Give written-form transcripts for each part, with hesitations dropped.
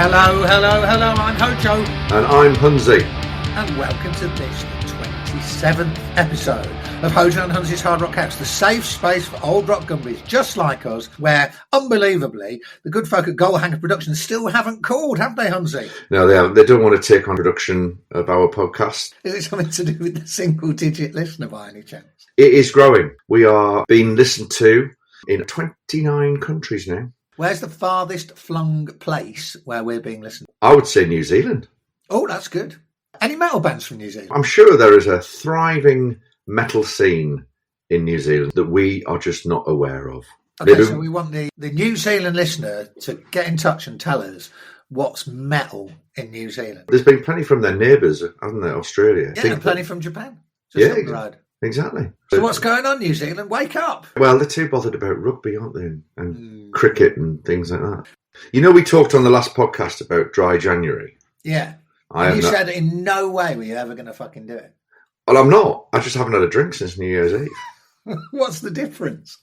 Hello, I'm Hojo. And I'm Hunnsy. And welcome to this, the 27th episode of Hojo and Hunnsy's Hard Rock House, the safe space for old rock gumbies just like us, where, unbelievably, the good folk at Goalhanger Productions still haven't called, have they, Hunnsy? No, they haven't. They don't want to take on production of our podcast. Is it something to do with the single-digit listener by any chance? It is growing. We are being listened to in 29 countries now. Where's the farthest flung place where we're being listened? I would say New Zealand. Oh, that's good. Any metal bands from New Zealand? I'm sure there is a thriving metal scene in New Zealand that we are just not aware of. Okay, so we want the New Zealand listener to get in touch and tell us what's metal in New Zealand. There's been plenty from their neighbours, hasn't there, Australia? Yeah, and plenty from Japan. Just up the road. Exactly. So what's going on, New Zealand? Wake up! Well, they're too bothered about rugby, aren't they? And cricket and things like that. You know, we talked on the last podcast about dry January. Yeah. And you said in no way were you ever going to fucking do it. Well, I'm not. I just haven't had a drink since New Year's Eve. What's the difference?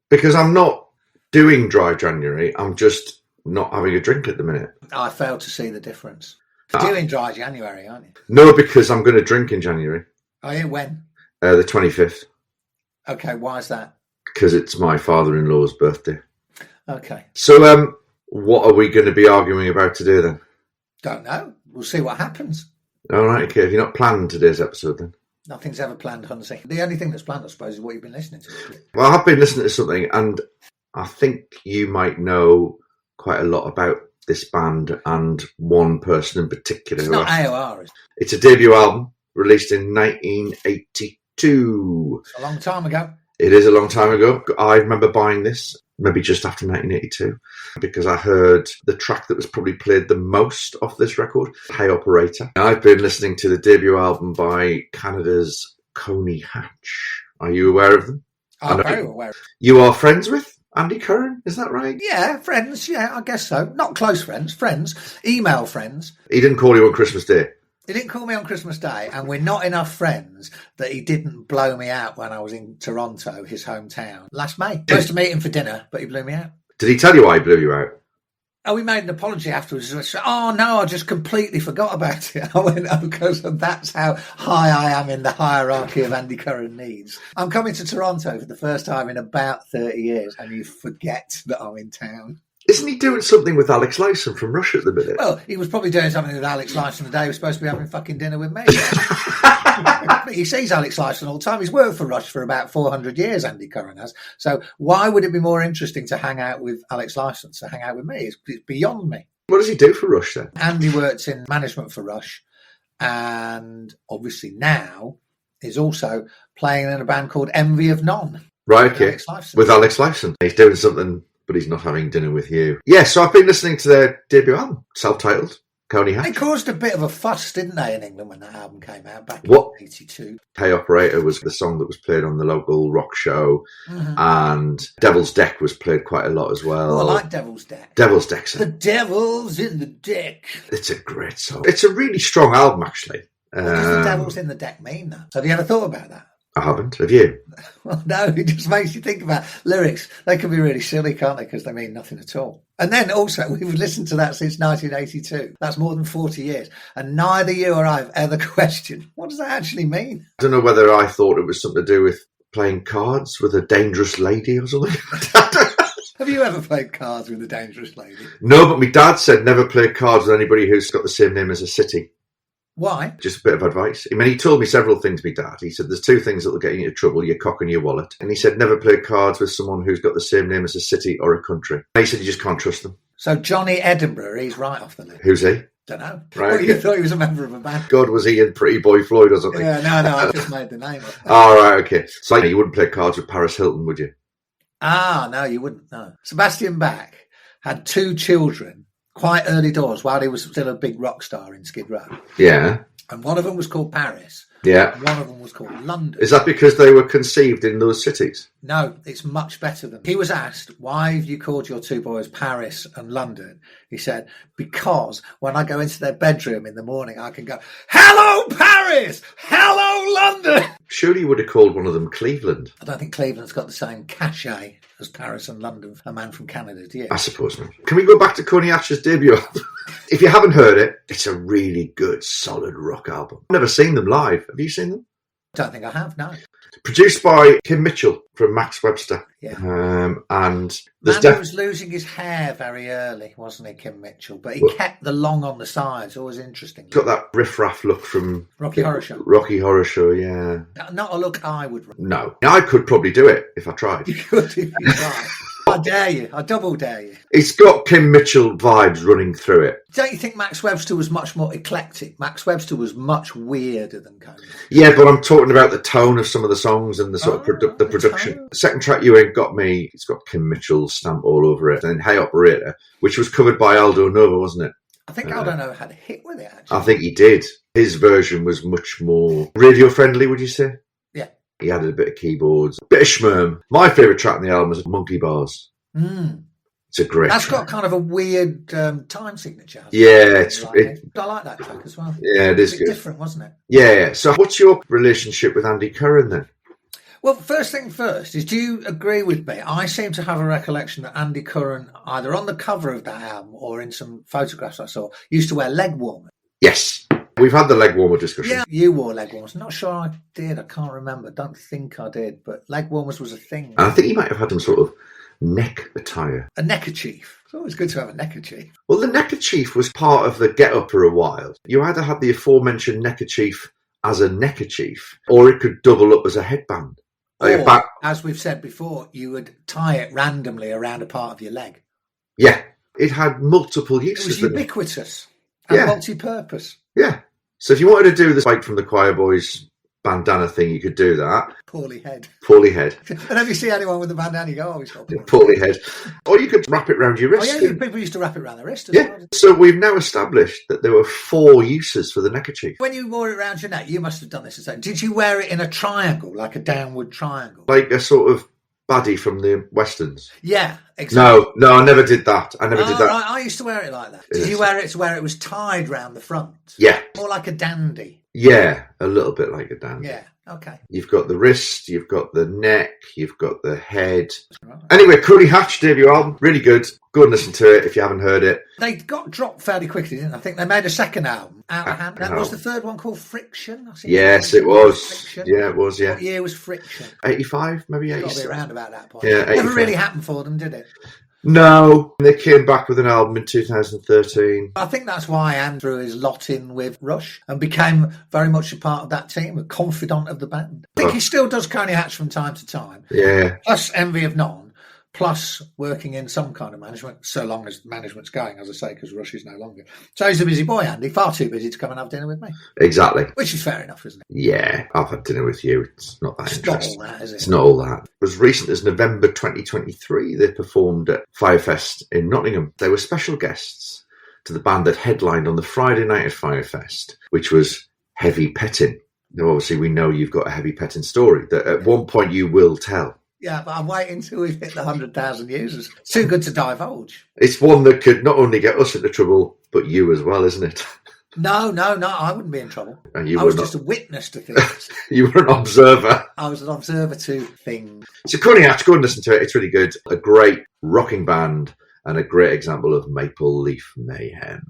Because I'm not doing dry January. I'm just not having a drink at the minute. I fail to see the difference. You're doing dry January, aren't you? No, because I'm going to drink in January. Oh, yeah, when? The 25th. Okay, why is that? Because it's my father-in-law's birthday. Okay. So, what are we going to be arguing about today then? Don't know. We'll see what happens. All right, okay. Have you not planned today's episode then? Nothing's ever planned, Hunnsy. The only thing that's planned, I suppose, is what you've been listening to. Well, I have been listening to something, and I think you might know quite a lot about this band and one person in particular. It's not AOR, is it? It's a debut album released in 1982. It's a long time ago. It is a long time ago. I remember buying this maybe just after 1982 because I heard the track that was probably played the most off this record, Hey Operator. I've been listening to the debut album by Canada's Coney Hatch. Are you aware of them? I'm very aware. You are friends with Andy Curran, is that right? Yeah, friends. Yeah, I guess so. Not close friends. Friends. Email friends. He didn't call you on Christmas Day. He didn't call me on Christmas Day, and we're not enough friends that he didn't blow me out when I was in Toronto, hhis hometown, last May. Supposed to meet him for dinner, but he blew me out. Did he tell you why he blew you out? Oh, he made an apology afterwards. I said, oh, no, I just completely forgot about it. I went, oh, because that's how high I am in the hierarchy of Andy Curran needs. I'm coming to Toronto for the first time in about 30 years, and you forget that I'm in town. Isn't he doing something with Alex Lifeson from Russia at the minute? Well, he was probably doing something with Alex Lifeson the day he was supposed to be having fucking dinner with me. He sees Alex Lifeson all the time. He's worked for Rush for about 400 years, Andy Curran has. So why would it be more interesting to hang out with Alex Lifeson to hang out with me? It's beyond me. What does he do for Rush then? Andy works in management for Rush, and obviously now is also playing in a band called Envy of None. Right, okay. With Alex Lifeson. He's doing something, but he's not having dinner with you. Yeah, so I've been listening to their debut album, self-titled, Coney Hatch. They caused a bit of a fuss, didn't they, in England when that album came out back in 82? Hey Operator was the song that was played on the local rock show, and Devil's Deck was played quite a lot as well. Oh, I like Devil's Deck. Devil's Deck's The Devil's in the Deck. It's a great song. It's a really strong album, actually. What does the Devil's in the Deck mean, though? Have you ever thought about that? I haven't. Have you? Well, no, it just makes you think about lyrics. They can be really silly, can't they? Because they mean nothing at all. And then also, we've listened to that since 1982. That's more than 40 years. And neither you or I have ever questioned, what does that actually mean? I don't know whether I thought it was something to do with playing cards with a dangerous lady or something. Have you ever played cards with a dangerous lady? No, but my dad said never play cards with anybody who's got the same name as a city. Why? Just a bit of advice. I mean, he told me several things, my dad. He said, there's two things that will get you into trouble, your cock and your wallet. And he said, never play cards with someone who's got the same name as a city or a country. And he said, you just can't trust them. So Johnny Edinburgh, he's right off the list. Who's he? Don't know. Right. Well, you thought he was a member of a band. God, was he in Pretty Boy Floyd or something? Yeah, no, I just made the name up. All right, okay. So you wouldn't play cards with Paris Hilton, would you? Ah, no, you wouldn't, no. Sebastian Bach had 2 children quite early doors while he was still a big rock star in Skid Row. Yeah. And one of them was called Paris. Yeah. And one of them was called London. Is that because they were conceived in those cities? No, it's much better than. He was asked, why have you called your 2 boys Paris and London? He said, because when I go into their bedroom in the morning, I can go, hello, Paris! Hello, London! Surely you would have called one of them Cleveland. I don't think Cleveland's got the same cachet as Paris and London, A Man from Canada, do you? I suppose not. Can we go back to Coney Hatch's debut album? If you haven't heard it, it's a really good, solid rock album. I've never seen them live. Have you seen them? Don't think I have, no. Produced by Kim Mitchell from Max Webster. Yeah. And he was losing his hair very early, wasn't he, Kim Mitchell? But he kept the long on the sides. Always interesting. Got that riff-raff look from Rocky Horror Show. Rocky Horror Show, yeah. Not a look I would. No. I could probably do it if I tried. You could if you tried. I dare you. I double dare you. It's got Kim Mitchell vibes running through it. Don't you think Max Webster was much more eclectic? Max Webster was much weirder than Coney. Yeah, but I'm talking about the tone of some of the songs and the sort of the production. Tone. The second track, You Ain't Got Me, it's got Kim Mitchell's stamp all over it. And Hey Operator, which was covered by Aldo Nova, wasn't it? I think Aldo Nova had a hit with it, actually. I think he did. His version was much more radio-friendly, would you say? Yeah. He added a bit of keyboards, a bit of schmerm. My favourite track on the album is Monkey Bars. It's a great That's track. got kind of a weird time signature. Yeah, I like that track as well. Yeah, it is a bit good. Different, wasn't it? Yeah. So what's your relationship with Andy Curran then? Well, first thing first is, do you agree with me? I seem to have a recollection that Andy Curran, either on the cover of that album or in some photographs I saw, used to wear leg warmers. Yes. We've had the leg warmer discussion. Yeah, you wore leg warmers. Not sure I did. I can't remember. Don't think I did. But leg warmers was a thing. And I think he might have had some sort of neck attire. A neckerchief. It's always good to have a neckerchief. Well, the neckerchief was part of the get-up for a while. You either had the aforementioned neckerchief as a neckerchief, or it could double up as a headband. Or, as we've said before, you would tie it randomly around a part of your leg. Yeah, it had multiple uses. It was ubiquitous and multi-purpose. Yeah. So if you wanted to do the Spike from the Choir Boys bandana thing, you could do that. Poorly head. And if you see anyone with a bandana, you go, oh, he's got poorly head. Or you could wrap it around your wrist. Oh, yeah, people used to wrap it around their wrist as well. So we've now established that there were 4 uses for the neckerchief. When you wore it around your neck, you must have done this. Did you wear it in a triangle, like a downward triangle? Like a sort of baddie from the Westerns? Yeah, exactly. No, I never did that. Did that. Right. I used to wear it like that. Did you wear it to where it was tied round the front? Yeah. More like a dandy? Yeah, a little bit like a dandy. Yeah. Okay. You've got the wrist, you've got the neck, you've got the head. Right. Anyway, Coney Hatch debut album, really good. Go and listen to it if you haven't heard it. They got dropped fairly quickly, didn't they? I think they made a second album, Out of Hand. That was the third one called Friction. Yes, it was. Friction. Yeah, it was, yeah. What year was Friction? 85, maybe 86. Got to be around about that point. Yeah, 85. Never really happened for them, did it? No, they came back with an album in 2013. I think that's why Anne threw his lot in with Rush and became very much a part of that team, a confidant of the band. I think he still does Coney Hatch from time to time. Yeah. Plus Envy of None, plus working in some kind of management, so long as management's going, as I say, because Rush is no longer. So he's a busy boy, Andy, far too busy to come and have dinner with me. Exactly. Which is fair enough, isn't it? Yeah, I've had dinner with you. It's not that interesting. Not all that, is it? It's not all that. As recent as November 2023, they performed at Firefest in Nottingham. They were special guests to the band that headlined on the Friday night at Firefest, which was Heavy Petting. Now, obviously, we know you've got a heavy petting story that at one point you will tell. Yeah, but I'm waiting until we've hit the 100,000 users. Too good to divulge. It's one that could not only get us into trouble, but you as well, isn't it? No, I wouldn't be in trouble. And I was just a witness to things. You were an observer. I was an observer to things. So Coney Hatch, go and listen to it. It's really good. A great rocking band and a great example of Maple Leaf Mayhem.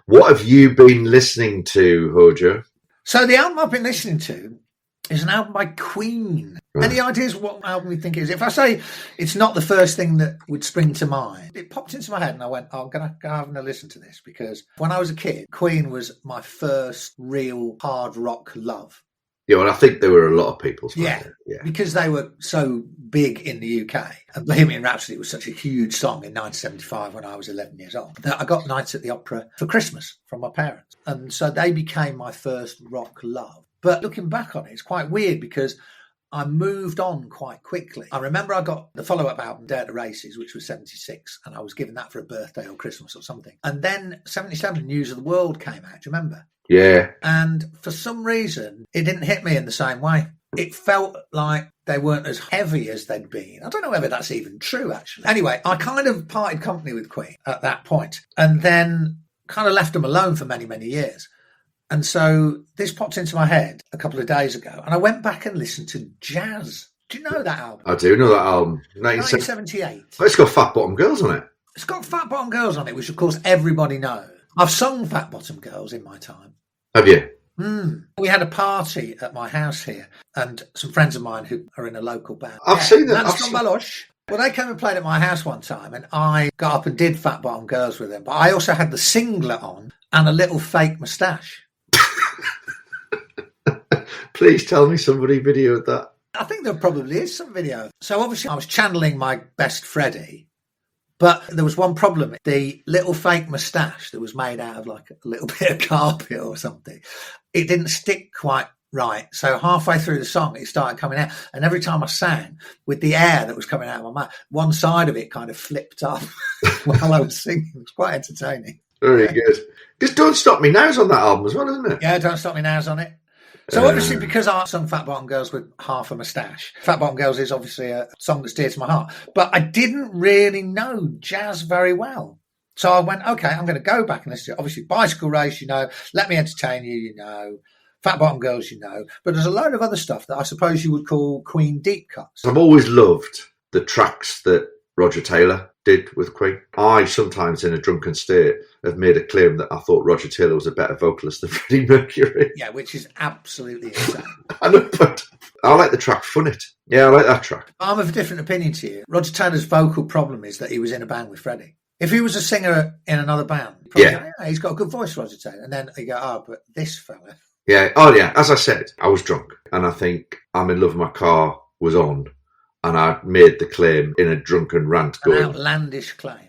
What have you been listening to, Hojo? So the album I've been listening to is an album by Queen. Right. Any ideas what album you think it is? If I say it's not the first thing that would spring to mind, it popped into my head and I went, I'm going to go having a listen to this, because when I was a kid, Queen was my first real hard rock love. Yeah, well, I think there were a lot of people's. Yeah, because they were so big in the UK. And Bohemian Rhapsody was such a huge song in 1975 when I was 11 years old that I got Nights at the Opera for Christmas from my parents. And so they became my first rock love. But looking back on it, it's quite weird because I moved on quite quickly. I remember I got the follow-up album, Dare to Races, which was 76, and I was given that for a birthday or Christmas or something. And then 77, News of the World came out, do you remember? Yeah. And for some reason, it didn't hit me in the same way. It felt like they weren't as heavy as they'd been. I don't know whether that's even true, actually. Anyway, I kind of parted company with Queen at that point and then kind of left them alone for many, many years. And so this popped into my head a couple of days ago, and I went back and listened to Jazz. Do you know that album? I do know that album. 1978. It's got Fat Bottom Girls on it. It's got Fat Bottom Girls on it, which of course everybody knows. I've sung Fat Bottom Girls in my time. Have you? We had a party at my house here, and some friends of mine who are in a local band. I've seen that. That's from Bollocks. Well, they came and played at my house one time, and I got up and did Fat Bottom Girls with them. But I also had the singlet on and a little fake moustache. Please tell me somebody videoed that. I think there probably is some video. So obviously I was channeling my best Freddie, but there was one problem. The little fake moustache that was made out of like a little bit of carpet or something, it didn't stick quite right. So halfway through the song, it started coming out. And every time I sang, with the air that was coming out of my mouth, one side of it kind of flipped up while I was singing. It was quite entertaining. Very good. Just Don't Stop Me Now's on that album as well, isn't it? Yeah, Don't Stop Me Now's on it. So obviously, because I sung Fat Bottom Girls with half a moustache, Fat Bottom Girls is obviously a song that's dear to my heart. But I didn't really know Jazz very well. So I went, okay, I'm going to go back and listen to it. Obviously, Bicycle Race, you know, Let Me Entertain You, you know, Fat Bottom Girls, you know. But there's a load of other stuff that I suppose you would call Queen deep cuts. I've always loved the tracks that Roger Taylor did with Queen. I sometimes, in a drunken state, have made a claim that I thought Roger Taylor was a better vocalist than Freddie Mercury. Yeah, which is absolutely insane. I know, but I like the track Fun It. Yeah, I like that track. I'm of a different opinion to you. Roger Taylor's vocal problem is that he was in a band with Freddie. If he was a singer in another band, he's got a good voice, Roger Taylor. And then you go, oh, but this fella. Yeah, oh yeah, as I said, I was drunk. And I think I'm in Love with My Car was on. And I made the claim in a drunken rant going... An outlandish claim.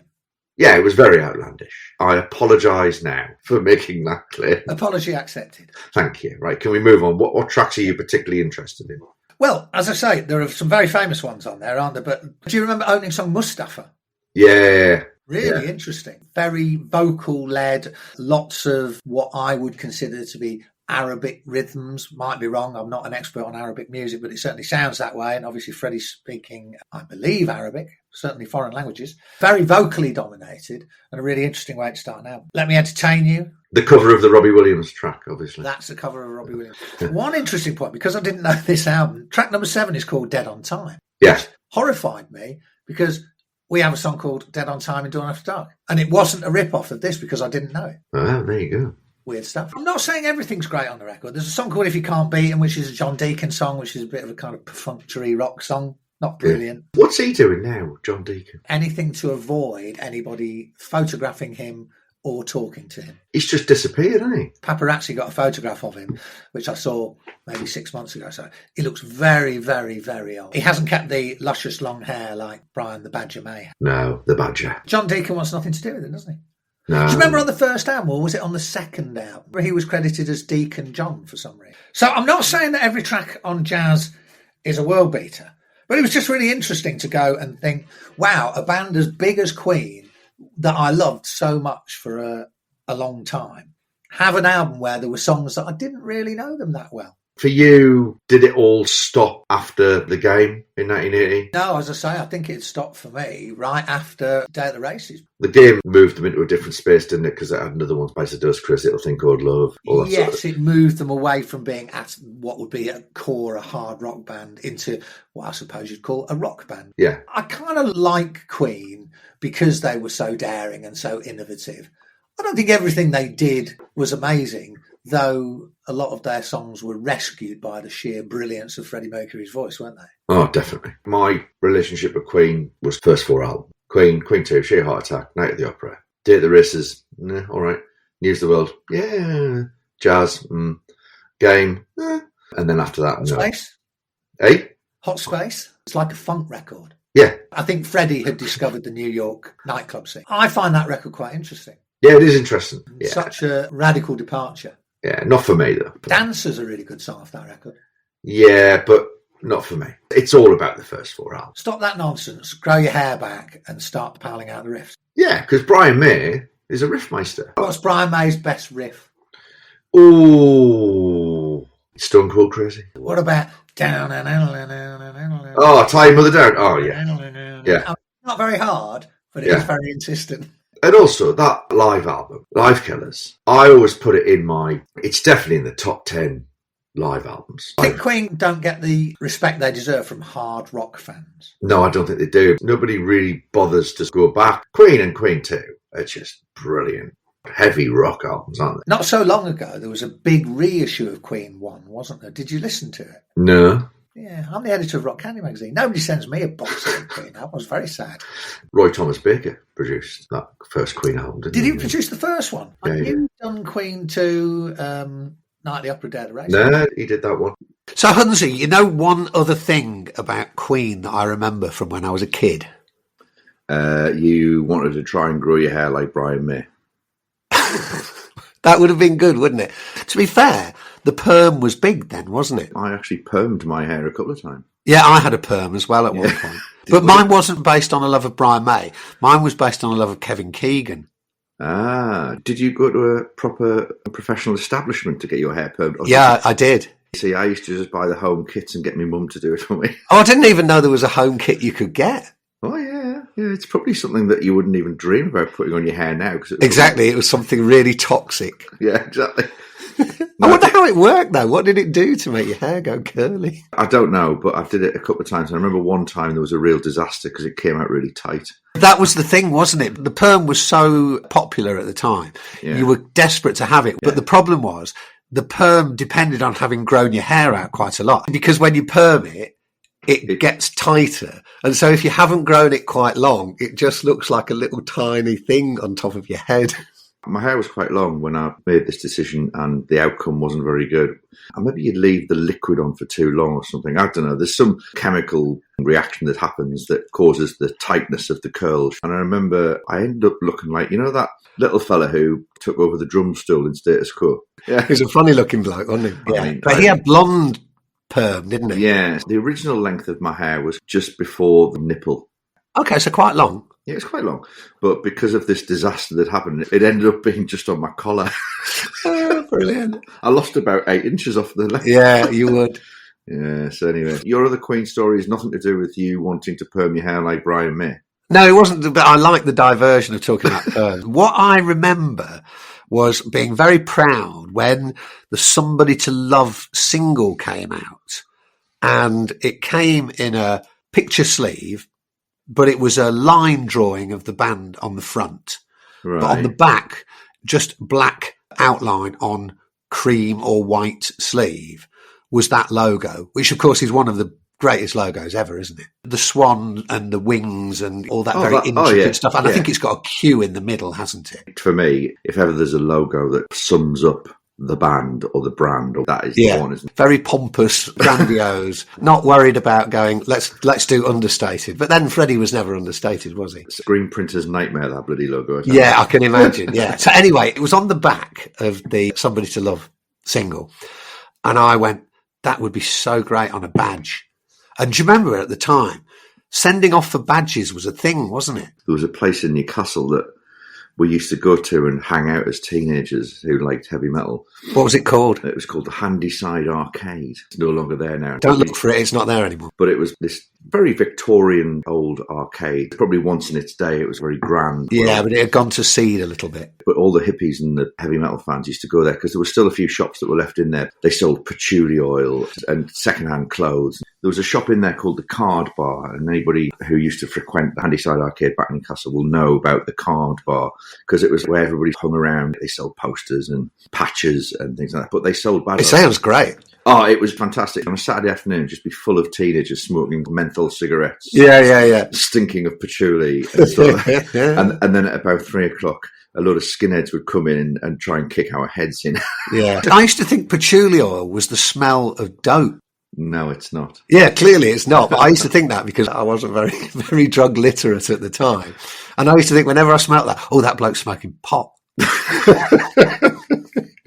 Yeah, it was very outlandish. I apologise now for making that claim. Apology accepted. Thank you. Right, can we move on? What tracks are you particularly interested in? Well, as I say, there are some very famous ones on there, aren't there? But do you remember opening song Mustafa? Yeah. Really interesting. Very vocal-led, lots of what I would consider to be Arabic rhythms. Might be wrong. I'm not an expert on Arabic music, but it certainly sounds that way. And obviously Freddie's speaking, I believe, Arabic, certainly foreign languages. Very vocally dominated and a really interesting way to start an album. Let Me Entertain You. The cover of the Robbie Williams track, obviously. That's the cover of Robbie Williams. One interesting point, because I didn't know this album, track number 7 is called Dead on Time. Yes. Horrified me because we have a song called Dead on Time in Dawn After Dark. And it wasn't a rip-off of this because I didn't know it. Oh, there you go. Weird stuff. I'm not saying everything's great on the record. There's a song called If You Can't Beat Him, which is a John Deacon song, which is a bit of a kind of perfunctory rock song. Not brilliant. Yeah. What's he doing now, John Deacon? Anything to avoid anybody photographing him or talking to him. He's just disappeared, hasn't he? Paparazzi got a photograph of him, which I saw maybe 6 months ago. So he looks very, very, very old. He hasn't kept the luscious long hair like Brian the Badger May. No, the Badger. John Deacon wants nothing to do with it, doesn't he? No. Do you remember on the first album, or was it on the second album, where he was credited as Deacon John for some reason? So I'm not saying that every track on Jazz is a world beater, but it was just really interesting to go and think, wow, a band as big as Queen that I loved so much for a long time have an album where there were songs that I didn't really know them that well. For you, did it all stop after the game in 1980? No, as I say, I think it stopped for me right after Day at the Races. The game moved them into a different space, didn't it? Because it had another one, Spice of Dust, Chris, Little Thing Called Love. All that yes, sort of... it moved them away from being at what would be at core a hard rock band into what I suppose you'd call a rock band. Yeah. I kind of like Queen because they were so daring and so innovative. I don't think everything they did was amazing, though a lot of their songs were rescued by the sheer brilliance of Freddie Mercury's voice, weren't they? Oh, definitely. My relationship with Queen was first 4 albums. Queen 2, Sheer Heart Attack, Night at the Opera, Day at the Races, all right, News of the World, yeah, Jazz, Game, and then after that, Hot Space? Eh? Hot Space? It's like a funk record. Yeah. I think Freddie had discovered the New York nightclub scene. I find that record quite interesting. Yeah, it is interesting. Yeah. Such a radical departure. Yeah, not for me, though. Dancer's a really good song off that record. Yeah, but not for me. It's all about the first 4 albums. Stop that nonsense, grow your hair back and start piling out the riffs. Yeah, because Brian May is a riffmeister. What's Brian May's best riff? Ooh, Stone Cold Crazy. What about... Oh, Tie Your Mother Down. Oh, yeah. Yeah. Not very hard, but it is very insistent. And also, that live album, Live Killers, I always put it it's definitely in the top 10 live albums. I think Queen don't get the respect they deserve from hard rock fans. No, I don't think they do. Nobody really bothers to go back. Queen and Queen 2 are just brilliant. Heavy rock albums, aren't they? Not so long ago, there was a big reissue of Queen 1, wasn't there? Did you listen to it? No. Yeah, I'm the editor of Rock Candy magazine. Nobody sends me a box of Queen. That was very sad. Roy Thomas Baker produced that first Queen album, Did he produce the first one? Yeah, Have you done Queen 2, Night at the Opera, Day of the Race? No, he did that one. So, Hunnsy, you know one other thing about Queen that I remember from when I was a kid? You wanted to try and grow your hair like Brian May. That would have been good, wouldn't it? To be fair, the perm was big then, wasn't it? I actually permed my hair a couple of times. Yeah, I had a perm as well at one point. But mine wasn't based on a love of Brian May. Mine was based on a love of Kevin Keegan. Ah, did you go to a proper professional establishment to get your hair permed? Yeah, I did. See, I used to just buy the home kits and get my mum to do it for me. Oh, I didn't even know there was a home kit you could get. Oh, yeah. It's probably something that you wouldn't even dream about putting on your hair now. Exactly, it was something really toxic. Yeah, exactly. I wonder how it worked, though. What did it do to make your hair go curly? I don't know, but I did it a couple of times. I remember one time there was a real disaster because it came out really tight. That was the thing, wasn't it? The perm was so popular at the time. Yeah. You were desperate to have it. But the problem was the perm depended on having grown your hair out quite a lot. Because when you perm it, it gets tighter. And so if you haven't grown it quite long, it just looks like a little tiny thing on top of your head. My hair was quite long when I made this decision and the outcome wasn't very good. And maybe you'd leave the liquid on for too long or something. I don't know. There's some chemical reaction that happens that causes the tightness of the curls. And I remember I ended up looking like, you know, that little fella who took over the drum stool in Status Quo. Yeah, he was a funny looking bloke, wasn't he? Yeah. But he had blonde perm, didn't he? Yeah. The original length of my hair was just before the nipple. Okay, so quite long. Yeah, it's quite long. But because of this disaster that happened, it ended up being just on my collar. Oh, brilliant. I lost about 8 inches off the length. Yeah, you would. Yeah, so anyway, your other Queen story is nothing to do with you wanting to perm your hair like Brian May. No, it wasn't, but I like the diversion of talking about perm. What I remember was being very proud when the Somebody to Love single came out. And it came in a picture sleeve, but it was a line drawing of the band on the front. Right. But on the back, just black outline on cream or white sleeve was that logo, which of course is one of the greatest logos ever, isn't it? The swan and the wings and all that intricate stuff. And I think it's got a Q in the middle, hasn't it? For me, if ever there's a logo that sums up the band or the brand, or that is the one, isn't it? Very pompous, grandiose, not worried about going, let's do understated. But then Freddie was never understated, was he? Screen printer's nightmare, that bloody logo. Yeah, I can imagine, yeah. So anyway, it was on the back of the Somebody to Love single. And I went, that would be so great on a badge. And do you remember at the time, sending off for badges was a thing, wasn't it? There was a place in Newcastle that we used to go to and hang out as teenagers who liked heavy metal. What was it called? It was called the Handyside Arcade. It's no longer there now. Don't look for it, it's not there anymore. But it was this very Victorian old arcade. Probably once in its day, it was very grand. Yeah, but it had gone to seed a little bit. But all the hippies and the heavy metal fans used to go there because there were still a few shops that were left in there. They sold patchouli oil and secondhand clothes. There was a shop in there called the Card Bar, and anybody who used to frequent the Handyside Arcade back in Newcastle will know about the Card Bar because it was where everybody hung around. They sold posters and patches and things like that, but they sold badges. It sounds great. Oh, it was fantastic. On a Saturday afternoon, just be full of teenagers smoking menthol cigarettes. Yeah. Stinking of patchouli and stuff. And then at about 3 o'clock, a lot of skinheads would come in and try and kick our heads in. Yeah. I used to think patchouli oil was the smell of dope. No, it's not. Yeah, clearly it's not. But I used to think that because I wasn't very, very drug literate at the time. And I used to think whenever I smelled that, oh, that bloke's smoking pot.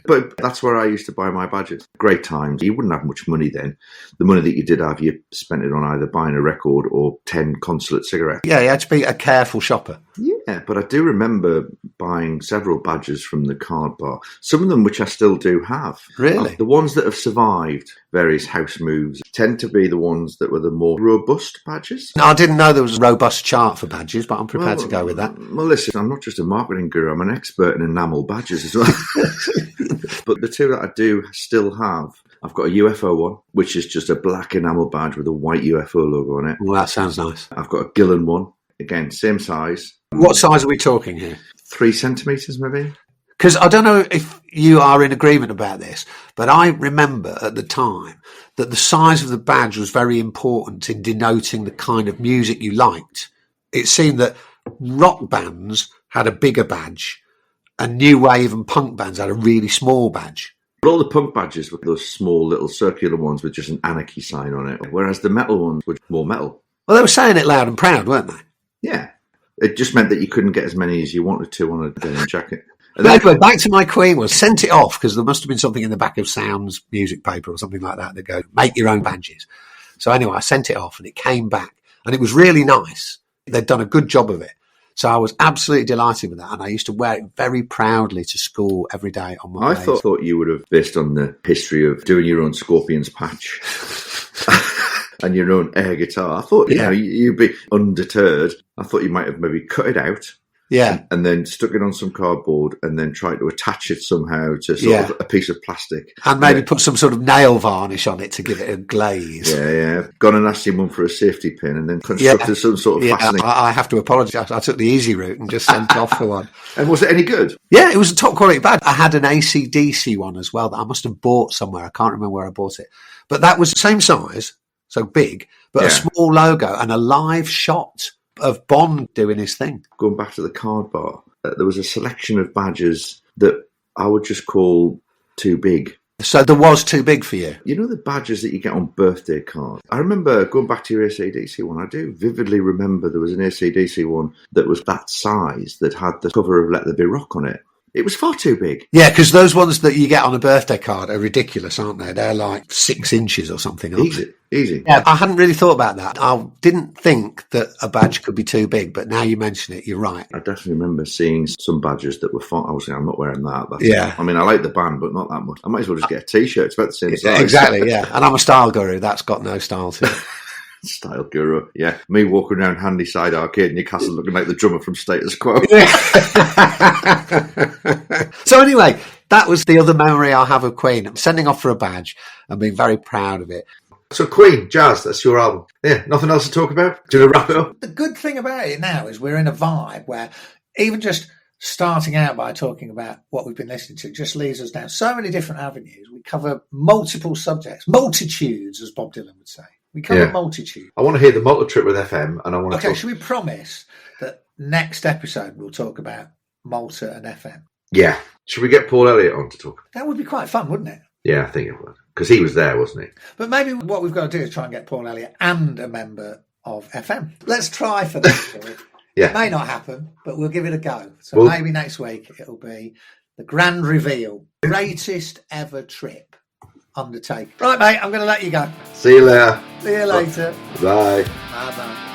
But that's where I used to buy my badges. Great times. You wouldn't have much money then. The money that you did have, you spent it on either buying a record or 10 consulate cigarettes. Yeah, you had to be a careful shopper. Yeah, Yeah, but I do remember buying several badges from the card bar. Some of them which I still do have. Really? The ones that have survived various house moves tend to be the ones that were the more robust badges. No, I didn't know there was a robust chart for badges, but I'm prepared to go with that. Well, listen, I'm not just a marketing guru. I'm an expert in enamel badges as well. But the two that I do still have, I've got a UFO one, which is just a black enamel badge with a white UFO logo on it. Well, that sounds nice. I've got a Gillen one. Again, same size. What size are we talking here? 3 centimetres, maybe? Because I don't know if you are in agreement about this, but I remember at the time that the size of the badge was very important in denoting the kind of music you liked. It seemed that rock bands had a bigger badge and new wave and punk bands had a really small badge. But all the punk badges were those small little circular ones with just an anarchy sign on it, whereas the metal ones were more metal. Well, they were saying it loud and proud, weren't they? Yeah. It just meant that you couldn't get as many as you wanted to on a denim jacket. But anyway, back to my Queen was sent it off because there must have been something in the back of Sound's music paper or something like that that go, make your own badges. So anyway, I sent it off and it came back and it was really nice. They'd done a good job of it. So I was absolutely delighted with that. And I used to wear it very proudly to school every day on my I days. thought you would have, based on the history of doing your own Scorpions patch and your own air guitar, I thought, you know, you'd be undeterred. I thought you might have maybe cut it out. Yeah. And then stuck it on some cardboard and then tried to attach it somehow to sort of a piece of plastic. And maybe put some sort of nail varnish on it to give it a glaze. Yeah. Gone and asked your mum for a safety pin and then constructed some sort of fastening. I have to apologise. I took the easy route and just sent off for one. And was it any good? Yeah, it was a top quality badge. I had an AC/DC one as well that I must have bought somewhere. I can't remember where I bought it. But that was the same size, so big, but a small logo and a live shot of Bond doing his thing. Going back to the card bar, there was a selection of badges that I would just call too big. So there was too big for you? You know the badges that you get on birthday cards? I remember going back to your AC/DC one, I do vividly remember there was an AC/DC one that was that size that had the cover of Let There Be Rock on it. It was far too big. Yeah, because those ones that you get on a birthday card are ridiculous, aren't they? They're like 6 inches or something, aren't they? Easy. Yeah, I hadn't really thought about that. I didn't think that a badge could be too big, but now you mention it, you're right. I definitely remember seeing some badges that were fun. I was saying, I'm not wearing that. I mean, I like the band, but not that much. I might as well just get a T-shirt. It's about the same size. Exactly, yeah. And I'm a style guru. That's got no style to it. Style guru, yeah. Me walking around Handyside Arcade in Newcastle looking like the drummer from Status Quo. So anyway, that was the other memory I have of Queen. I'm sending off for a badge and being very proud of it. So Queen, Jazz, that's your album. Yeah, nothing else to talk about? Do you want to wrap it up? The good thing about it now is we're in a vibe where even just starting out by talking about what we've been listening to just leads us down so many different avenues. We cover multiple subjects, multitudes, as Bob Dylan would say. We cover multitude. I want to hear the multi-trip with FM, and I want to Okay, should we promise that next episode we'll talk about Malta and FM? Yeah. Should we get Paul Elliott on to talk? That would be quite fun, wouldn't it? Yeah, I think it would. Because he was there, wasn't he? But maybe what we've got to do is try and get Paul Elliott and a member of FM. Let's try for that. Yeah. It may not happen, but we'll give it a go. So maybe next week it'll be the grand reveal. Greatest ever trip undertaken. Right, mate, I'm going to let you go. See you later. See you later. Bye. Bye-bye.